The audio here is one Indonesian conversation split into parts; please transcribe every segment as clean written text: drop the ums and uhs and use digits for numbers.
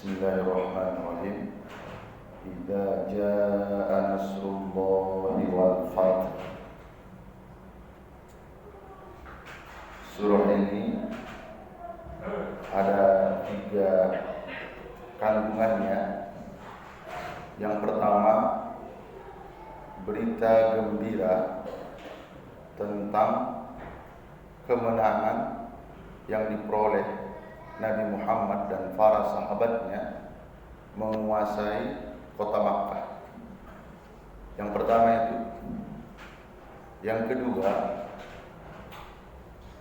Bismillahirrahmanirrahim. Idza jaa nasrullahi wal fath. Surah ini ada 3 kandungannya. Yang pertama, berita gembira tentang kemenangan yang diperoleh Nabi Muhammad dan para sahabatnya menguasai kota Makkah. Yang pertama itu. Yang kedua,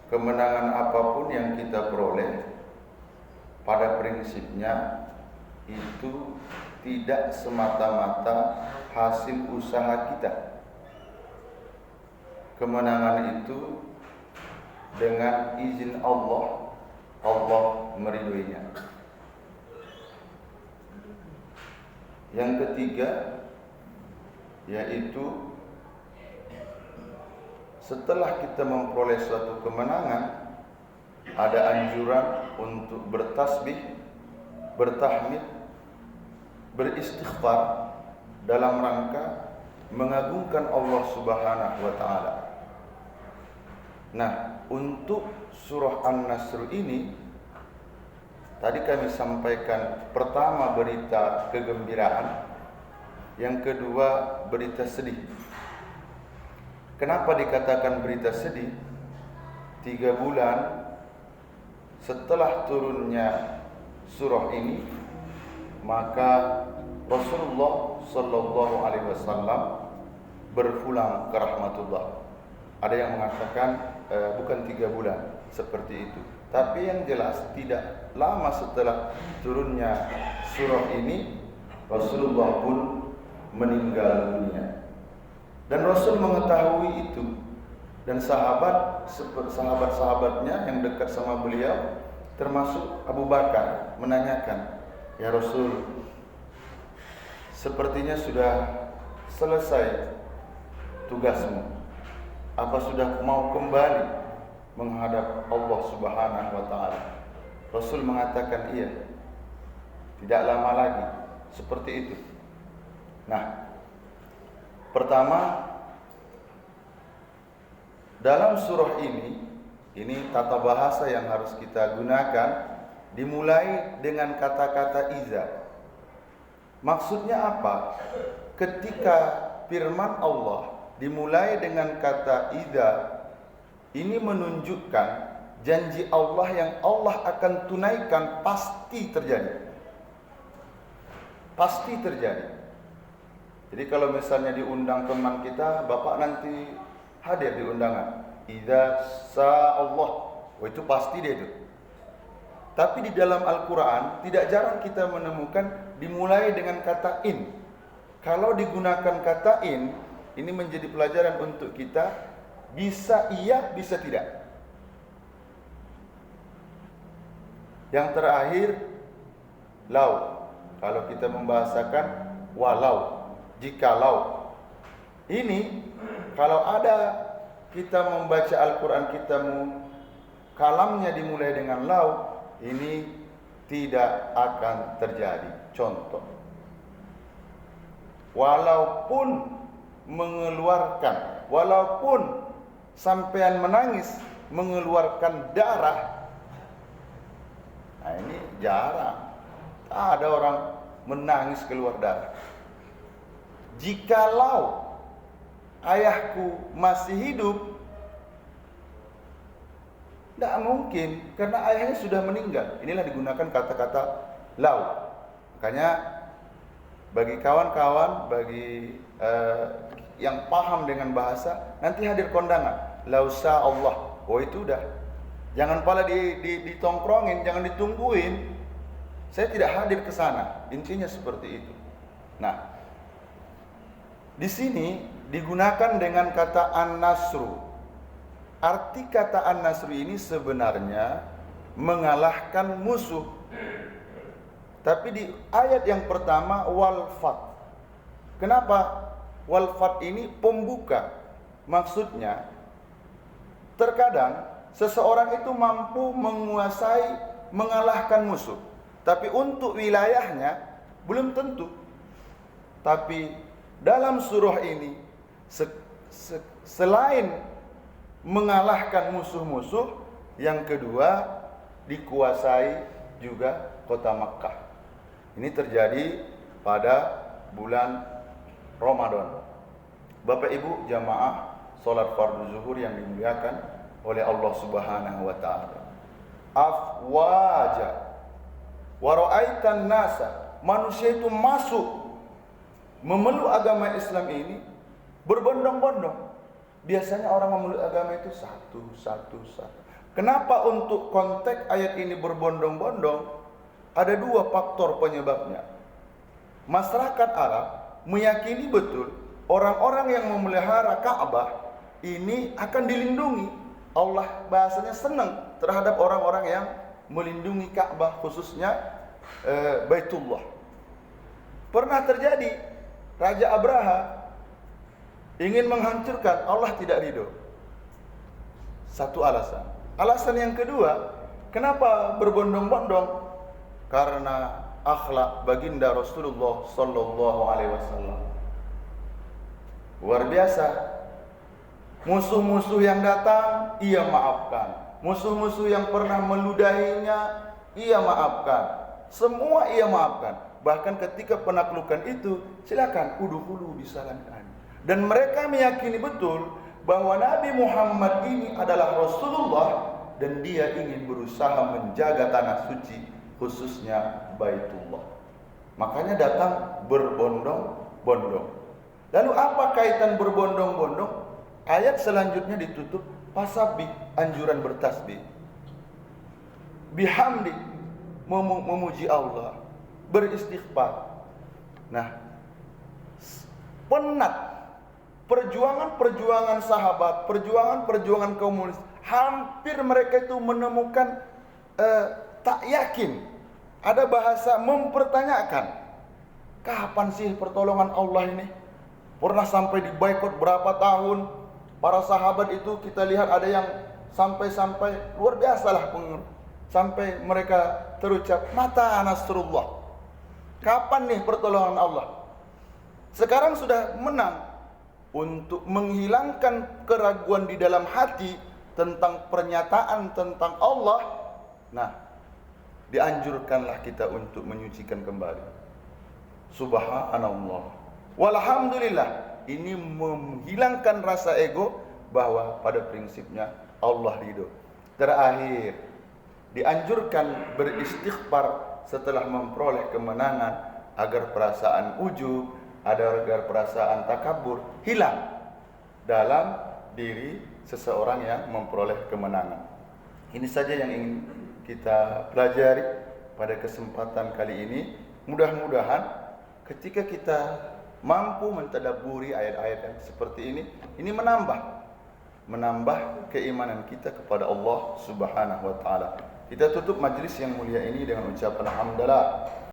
kemenangan apapun yang kita peroleh pada prinsipnya itu tidak semata-mata hasil usaha kita. Kemenangan itu dengan izin Allah meridhoinya. Yang ketiga, yaitu setelah kita memperoleh suatu kemenangan, ada anjuran untuk bertasbih, bertahmid, beristighfar dalam rangka mengagungkan Allah Subhanahu wa taala. Nah, untuk surah An-Nasr ini tadi kami sampaikan, pertama berita kegembiraan, yang kedua berita sedih. Kenapa dikatakan berita sedih? 3 bulan setelah turunnya surah ini, maka Rasulullah sallallahu alaihi wasallam berpulang ke rahmatullah. Ada yang mengatakan bukan 3 bulan seperti itu, tapi yang jelas tidak lama setelah turunnya surah ini Rasulullah pun meninggal dunia. Dan Rasul mengetahui itu, dan sahabat-sahabatnya yang dekat sama beliau, termasuk Abu Bakar, menanyakan, "Ya Rasul, sepertinya sudah selesai tugasmu. Apa sudah mau kembali menghadap Allah Subhanahu wa taala?" Rasul mengatakan, "Iya. Tidak lama lagi." Seperti itu. Nah, pertama, dalam surah ini tata bahasa yang harus kita gunakan, dimulai dengan kata-kata iza. Maksudnya apa? Ketika firman Allah dimulai dengan kata iza, ini menunjukkan janji Allah yang Allah akan tunaikan pasti terjadi. Pasti terjadi. Jadi kalau misalnya diundang teman kita, bapak nanti hadir di undangan. Idza sa'allah, itu pasti dia itu. Tapi di dalam Al-Quran tidak jarang kita menemukan dimulai dengan kata in. Kalau digunakan kata in, ini menjadi pelajaran untuk kita, bisa iya, bisa tidak. Yang terakhir, lau. Kalau kita membahasakan walau, jikalau. Ini kalau ada kita membaca Al-Quran, kita kalamnya dimulai dengan lau, ini tidak akan terjadi. Contoh, walaupun mengeluarkan, walaupun sampean menangis mengeluarkan darah, nah ini jarang ada orang menangis keluar darah. Jikalau ayahku masih hidup, tidak mungkin, karena ayahnya sudah meninggal. Inilah digunakan kata-kata lau. Makanya bagi kawan-kawan, bagi yang paham dengan bahasa, nanti hadir kondangan, lausa Allah. Oh itu udah, jangan pala ditongkrongin, jangan ditungguin. Saya tidak hadir ke sana. Intinya seperti itu. Nah, di sini digunakan dengan kata an-nasru. Arti kata an-nasru ini sebenarnya mengalahkan musuh. Tapi di ayat yang pertama wal fath. Kenapa wal fath ini pembuka? Maksudnya terkadang seseorang itu mampu menguasai, mengalahkan musuh, tapi untuk wilayahnya belum tentu. Tapi dalam surah ini selain mengalahkan musuh-musuh, yang kedua dikuasai juga kota Makkah. Ini terjadi pada bulan Ramadan. Bapak Ibu jamaah salat fardu zuhur yang dimuliakan oleh Allah Subhanahu wa taala. Afwaja wa ra'aitan nasa, manusia itu masuk memeluk agama Islam ini berbondong-bondong. Biasanya orang memeluk agama itu satu. Kenapa untuk konteks ayat ini berbondong-bondong? Ada dua faktor penyebabnya. Masyarakat Arab meyakini betul orang-orang yang memelihara Ka'bah ini akan dilindungi. Allah bahasanya senang terhadap orang-orang yang melindungi Ka'bah, khususnya Baitullah. Pernah terjadi Raja Abraha ingin menghancurkan, Allah tidak ridho. Satu alasan. Alasan yang kedua, kenapa berbondong-bondong? Karena akhlak baginda Rasulullah sallallahu alaihi wasallam. Luar biasa. Musuh-musuh yang datang, ia maafkan. Musuh-musuh yang pernah meludahinya, ia maafkan. Semua ia maafkan. Bahkan ketika penaklukan itu, silakan udkhulu bisalamkan. Dan mereka meyakini betul bahwa Nabi Muhammad ini adalah Rasulullah dan dia ingin berusaha menjaga tanah suci, khususnya Baitullah. Makanya datang berbondong-bondong. Lalu apa kaitan berbondong-bondong? Ayat selanjutnya ditutup pasabih, anjuran bertasbih. Bihamdi, memuji Allah, beristighfar. Nah, penat perjuangan-perjuangan sahabat, perjuangan-perjuangan kaum muslimin, hampir mereka itu menemukan tak yakin. Ada bahasa mempertanyakan, kapan sih pertolongan Allah ini? Pernah sampai diboikot berapa tahun? Para sahabat itu kita lihat ada yang sampai luar biasa lah, sampai mereka terucap, mata nasrullah, kapan nih pertolongan Allah? Sekarang sudah menang. Untuk menghilangkan keraguan di dalam hati tentang pernyataan tentang Allah, nah, dianjurkanlah kita untuk menyucikan kembali. Subhanallah, walhamdulillah. Ini menghilangkan rasa ego bahwa pada prinsipnya Allah ridho. Terakhir, dianjurkan beristighfar setelah memperoleh kemenangan, agar perasaan ujub, agar perasaan takabur hilang dalam diri seseorang yang memperoleh kemenangan. Ini saja yang ingin kita pelajari pada kesempatan kali ini. Mudah-mudahan ketika kita mampu mentadabburi ayat-ayat yang seperti ini menambah keimanan kita kepada Allah Subhanahu wa taala. Kita tutup majlis yang mulia ini dengan ucapan alhamdulillah.